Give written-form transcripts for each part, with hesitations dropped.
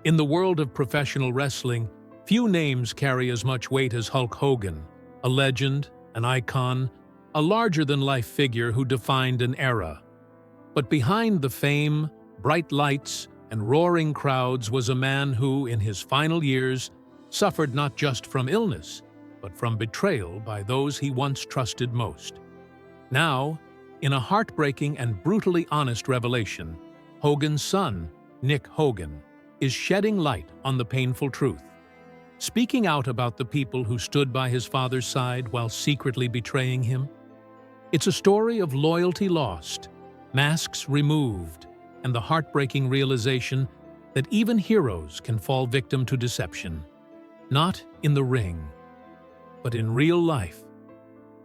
In the world of professional wrestling, few names carry as much weight as Hulk Hogan, a legend, an icon, a larger-than-life figure who defined an era. But behind the fame, bright lights, and roaring crowds was a man who, in his final years, suffered not just from illness, but from betrayal by those he once trusted most. Now, in a heartbreaking and brutally honest revelation, Hogan's son, Nick Hogan, is shedding light on the painful truth, speaking out about the people who stood by his father's side while secretly betraying him. It's a story of loyalty lost, masks removed, and the heartbreaking realization that even heroes can fall victim to deception, not in the ring, but in real life.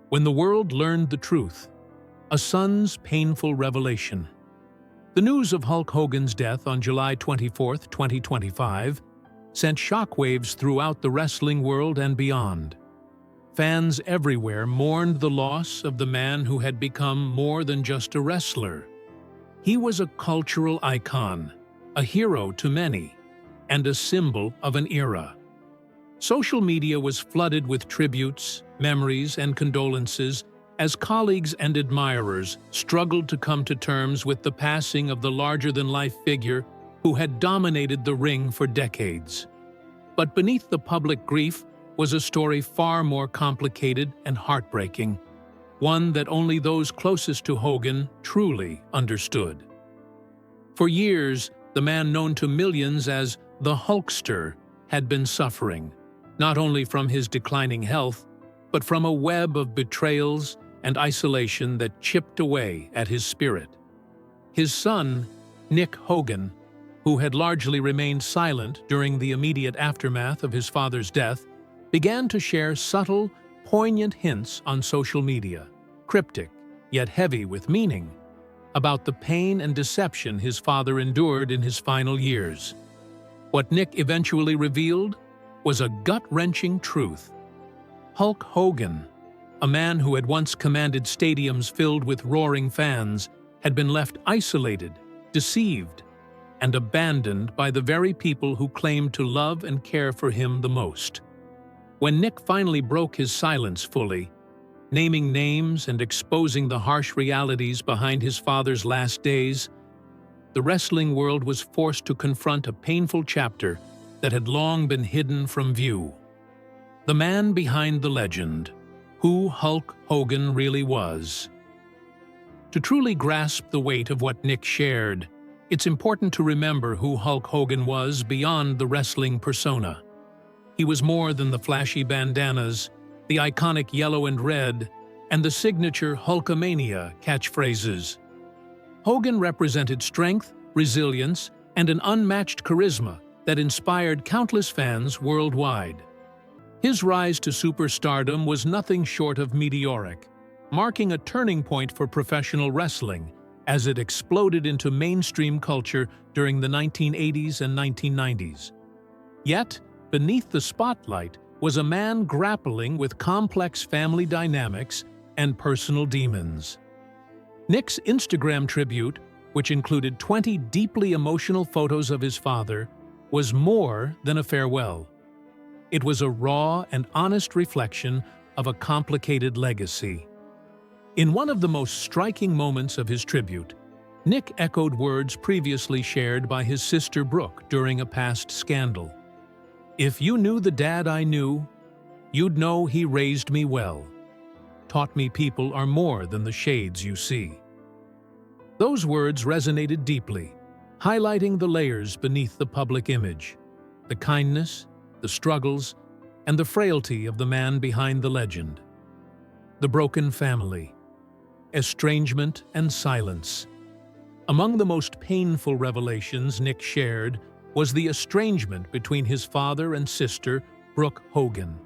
When the world learned the truth, a son's painful revelation. The news of Hulk Hogan's death on July 24, 2025, sent shockwaves throughout the wrestling world and beyond. Fans everywhere mourned the loss of the man who had become more than just a wrestler. He was a cultural icon, a hero to many, and a symbol of an era. Social media was flooded with tributes, memories, and condolences as colleagues and admirers struggled to come to terms with the passing of the larger-than-life figure who had dominated the ring for decades. But beneath the public grief was a story far more complicated and heartbreaking, one that only those closest to Hogan truly understood. For years, the man known to millions as the Hulkster had been suffering, not only from his declining health, but from a web of betrayals and isolation that chipped away at his spirit. His son, Nick Hogan, who had largely remained silent during the immediate aftermath of his father's death, began to share subtle, poignant hints on social media, cryptic yet heavy with meaning, about the pain and deception his father endured in his final years. What Nick eventually revealed was a gut-wrenching truth. Hulk Hogan, a man who had once commanded stadiums filled with roaring fans, had been left isolated, deceived, and abandoned by the very people who claimed to love and care for him the most. When Nick finally broke his silence fully, naming names and exposing the harsh realities behind his father's last days, the wrestling world was forced to confront a painful chapter that had long been hidden from view. The man behind the legend, who Hulk Hogan really was. To truly grasp the weight of what Nick shared, it's important to remember who Hulk Hogan was beyond the wrestling persona. He was more than the flashy bandanas, the iconic yellow and red, and the signature Hulkamania catchphrases. Hogan represented strength, resilience, and an unmatched charisma that inspired countless fans worldwide. His rise to superstardom was nothing short of meteoric, marking a turning point for professional wrestling as it exploded into mainstream culture during the 1980s and 1990s. Yet, beneath the spotlight was a man grappling with complex family dynamics and personal demons. Nick's Instagram tribute, which included 20 deeply emotional photos of his father, was more than a farewell. It was a raw and honest reflection of a complicated legacy. In one of the most striking moments of his tribute, Nick echoed words previously shared by his sister Brooke during a past scandal. "If you knew the dad I knew, you'd know he raised me well. Taught me people are more than the shades you see." Those words resonated deeply, highlighting the layers beneath the public image, the kindness, the struggles, and the frailty of the man behind the legend. The broken family, estrangement and silence. Among the most painful revelations Nick shared was the estrangement between his father and sister, Brooke Hogan.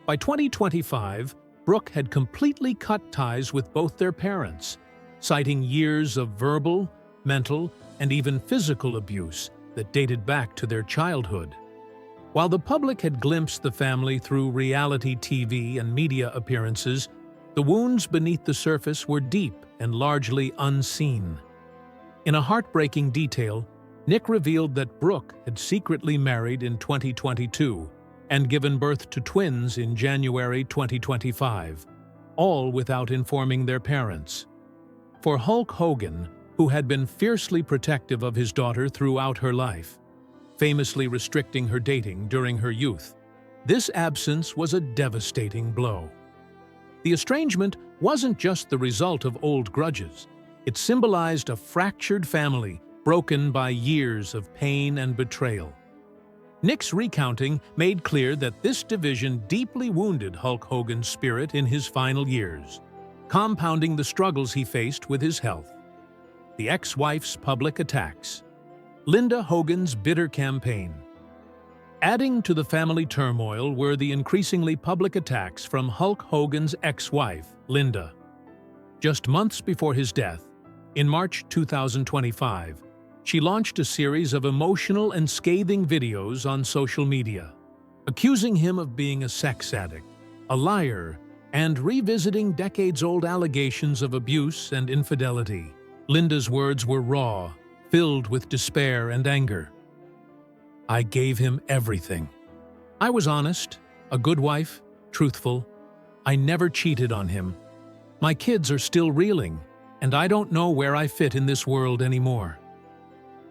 By 2025, Brooke had completely cut ties with both their parents, citing years of verbal, mental, and even physical abuse that dated back to their childhood. While the public had glimpsed the family through reality TV and media appearances, the wounds beneath the surface were deep and largely unseen. In a heartbreaking detail, Nick revealed that Brooke had secretly married in 2022 and given birth to twins in January 2025, all without informing their parents. For Hulk Hogan, who had been fiercely protective of his daughter throughout her life, famously restricting her dating during her youth, this absence was a devastating blow. The estrangement wasn't just the result of old grudges. It symbolized a fractured family broken by years of pain and betrayal. Nick's recounting made clear that this division deeply wounded Hulk Hogan's spirit in his final years, compounding the struggles he faced with his health. The ex-wife's public attacks. Linda Hogan's bitter campaign. Adding to the family turmoil were the increasingly public attacks from Hulk Hogan's ex-wife, Linda. Just months before his death, in March 2025, she launched a series of emotional and scathing videos on social media, accusing him of being a sex addict, a liar, and revisiting decades-old allegations of abuse and infidelity. Linda's words were raw, filled with despair and anger. "I gave him everything. I was honest, a good wife, truthful. I never cheated on him. My kids are still reeling, and I don't know where I fit in this world anymore."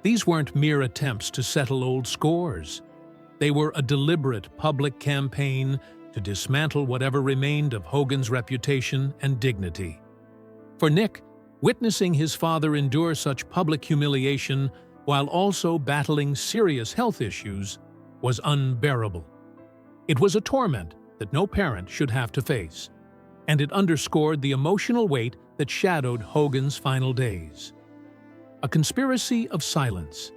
These weren't mere attempts to settle old scores. They were a deliberate public campaign to dismantle whatever remained of Hogan's reputation and dignity. For Nick, witnessing his father endure such public humiliation while also battling serious health issues was unbearable. It was a torment that no parent should have to face, and it underscored the emotional weight that shadowed Hogan's final days. A conspiracy of silence,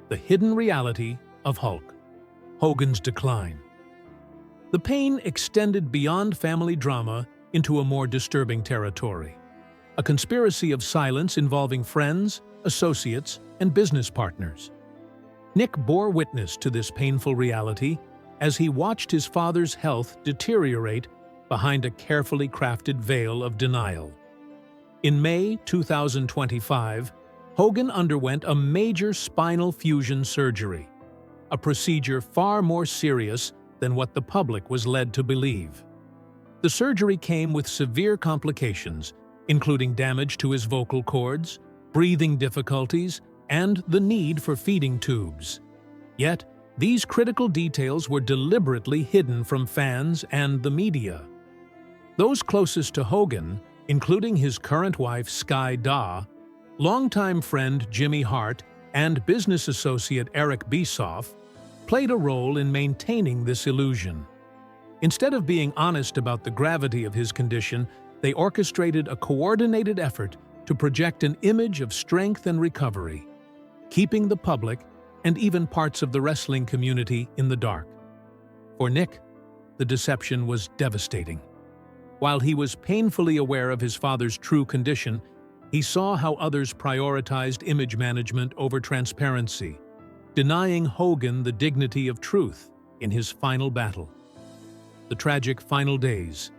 the hidden reality of Hulk Hogan's decline. The pain extended beyond family drama into a more disturbing territory. A conspiracy of silence involving friends, associates, and business partners. Nick bore witness to this painful reality as he watched his father's health deteriorate behind a carefully crafted veil of denial. In May 2025, Hogan underwent a major spinal fusion surgery, a procedure far more serious than what the public was led to believe. The surgery came with severe complications, including damage to his vocal cords, breathing difficulties, and the need for feeding tubes. Yet, these critical details were deliberately hidden from fans and the media. Those closest to Hogan, including his current wife Sky Daw, longtime friend Jimmy Hart, and business associate Eric Bischoff, played a role in maintaining this illusion. Instead of being honest about the gravity of his condition, they orchestrated a coordinated effort to project an image of strength and recovery, keeping the public and even parts of the wrestling community in the dark. For Nick, the deception was devastating. While he was painfully aware of his father's true condition, he saw how others prioritized image management over transparency, denying Hogan the dignity of truth in his final battle. The tragic final days,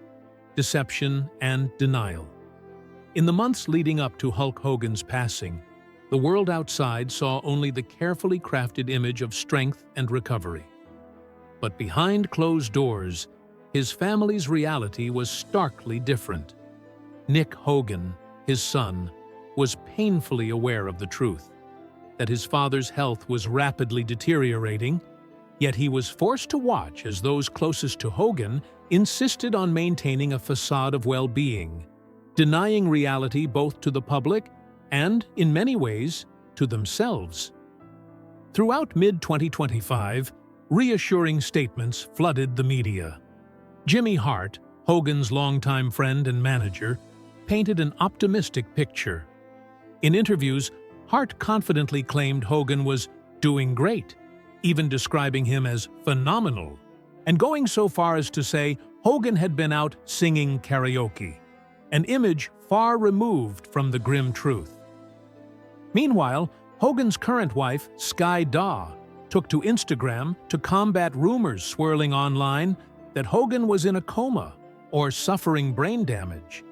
deception and denial. In the months leading up to Hulk Hogan's passing, the world outside saw only the carefully crafted image of strength and recovery. But behind closed doors, his family's reality was starkly different. Nick Hogan, his son, was painfully aware of the truth, that his father's health was rapidly deteriorating, yet he was forced to watch as those closest to Hogan insisted on maintaining a facade of well-being, denying reality both to the public and, in many ways, to themselves. Throughout mid-2025, reassuring statements flooded the media. Jimmy Hart, Hogan's longtime friend and manager, painted an optimistic picture. In interviews, Hart confidently claimed Hogan was doing great, even describing him as phenomenal, and going so far as to say Hogan had been out singing karaoke, an image far removed from the grim truth. Meanwhile, Hogan's current wife, Sky Daw, took to Instagram to combat rumors swirling online that Hogan was in a coma or suffering brain damage.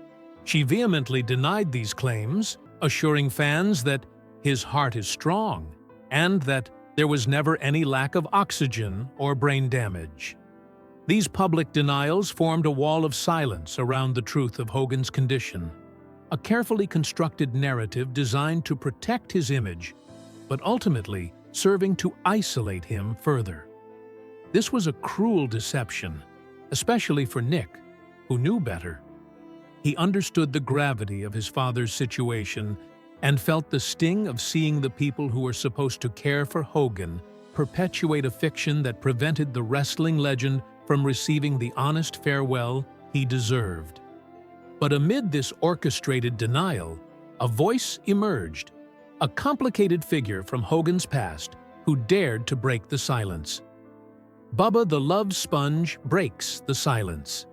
She vehemently denied these claims, assuring fans that his heart is strong and that there was never any lack of oxygen or brain damage. These public denials formed a wall of silence around the truth of Hogan's condition, a carefully constructed narrative designed to protect his image, but ultimately serving to isolate him further. This was a cruel deception, especially for Nick, who knew better. He understood the gravity of his father's situation and felt the sting of seeing the people who were supposed to care for Hogan perpetuate a fiction that prevented the wrestling legend from receiving the honest farewell he deserved. But amid this orchestrated denial, a voice emerged, a complicated figure from Hogan's past who dared to break the silence. Bubba the Love Sponge breaks the silence.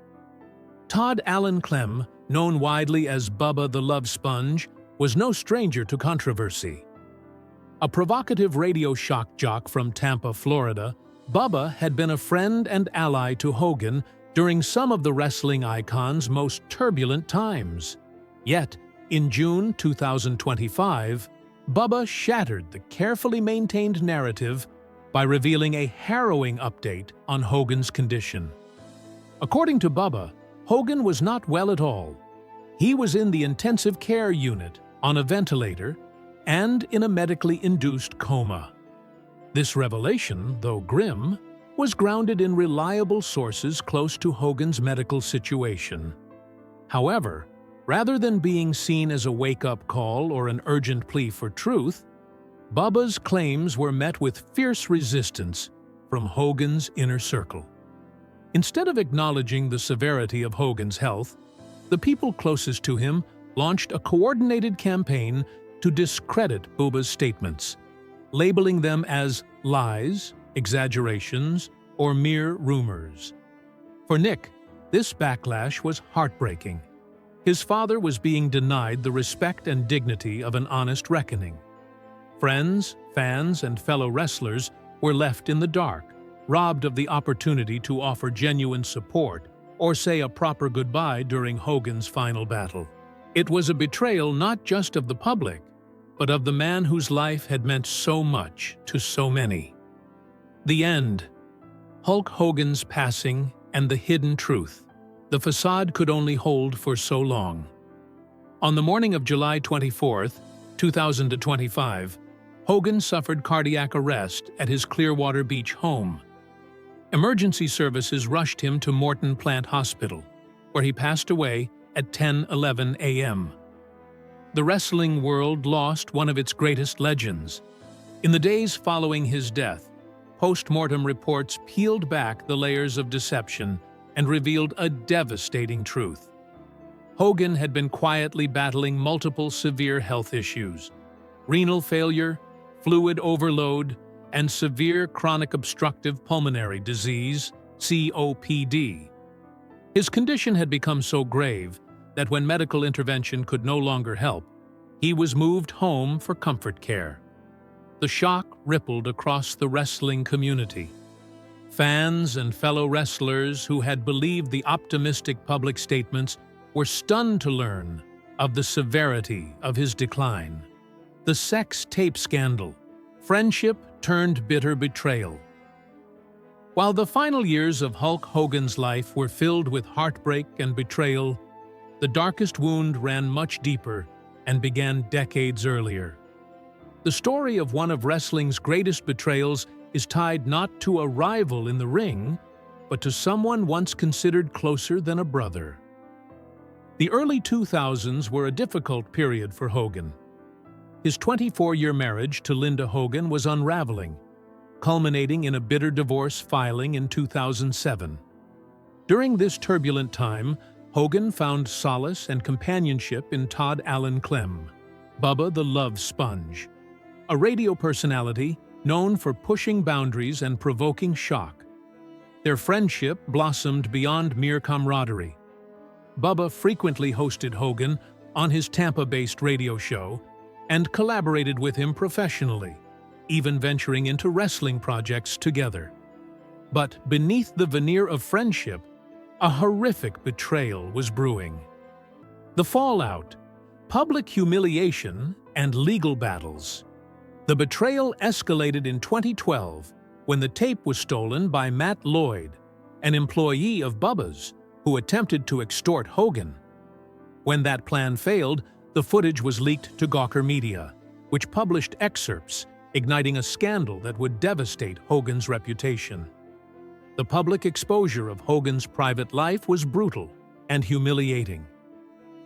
Todd Allen Clem, known widely as Bubba the Love Sponge, was no stranger to controversy. A provocative radio shock jock from Tampa, Florida, Bubba had been a friend and ally to Hogan during some of the wrestling icon's most turbulent times. Yet, in June 2025, Bubba shattered the carefully maintained narrative by revealing a harrowing update on Hogan's condition. According to Bubba, Hogan was not well at all. He was in the intensive care unit, on a ventilator, and in a medically induced coma. This revelation, though grim, was grounded in reliable sources close to Hogan's medical situation. However, rather than being seen as a wake-up call or an urgent plea for truth, Bubba's claims were met with fierce resistance from Hogan's inner circle. Instead of acknowledging the severity of Hogan's health, the people closest to him launched a coordinated campaign to discredit Bubba's statements, labeling them as lies, exaggerations, or mere rumors. For Nick, this backlash was heartbreaking. His father was being denied the respect and dignity of an honest reckoning. Friends, fans, and fellow wrestlers were left in the dark, robbed of the opportunity to offer genuine support or say a proper goodbye during Hogan's final battle. It was a betrayal not just of the public, but of the man whose life had meant so much to so many. The end. Hulk Hogan's passing and the hidden truth. The facade could only hold for so long. On the morning of July 24, 2025, Hogan suffered cardiac arrest at his Clearwater Beach home. Emergency services rushed him to Morton Plant Hospital, where he passed away at 10:11 a.m. The wrestling world lost one of its greatest legends. In the days following his death, post-mortem reports peeled back the layers of deception and revealed a devastating truth. Hogan had been quietly battling multiple severe health issues: renal failure, fluid overload, and severe chronic obstructive pulmonary disease, COPD. His condition had become so grave that when medical intervention could no longer help, he was moved home for comfort care. The shock rippled across the wrestling community. Fans and fellow wrestlers who had believed the optimistic public statements were stunned to learn of the severity of his decline. The sex tape scandal, friendship turned bitter betrayal. While the final years of Hulk Hogan's life were filled with heartbreak and betrayal, the darkest wound ran much deeper and began decades earlier. The story of one of wrestling's greatest betrayals is tied not to a rival in the ring, but to someone once considered closer than a brother. The early 2000s were a difficult period for Hogan. His 24-year marriage to Linda Hogan was unraveling, culminating in a bitter divorce filing in 2007. During this turbulent time, Hogan found solace and companionship in Todd Allen Clem, Bubba the Love Sponge, a radio personality known for pushing boundaries and provoking shock. Their friendship blossomed beyond mere camaraderie. Bubba frequently hosted Hogan on his Tampa-based radio show and collaborated with him professionally, even venturing into wrestling projects together. But beneath the veneer of friendship, a horrific betrayal was brewing. The fallout, public humiliation, and legal battles. The betrayal escalated in 2012 when the tape was stolen by Matt Lloyd, an employee of Bubba's, who attempted to extort Hogan. When that plan failed, the footage was leaked to Gawker Media, which published excerpts, igniting a scandal that would devastate Hogan's reputation. The public exposure of Hogan's private life was brutal and humiliating.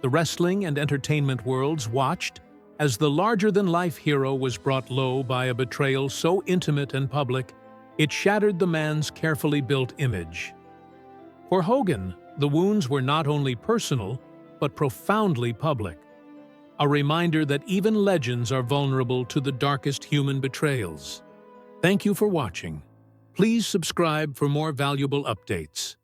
The wrestling and entertainment worlds watched as the larger-than-life hero was brought low by a betrayal so intimate and public, it shattered the man's carefully built image. For Hogan, the wounds were not only personal, but profoundly public. A reminder that even legends are vulnerable to the darkest human betrayals. Thank you for watching. Please subscribe for more valuable updates.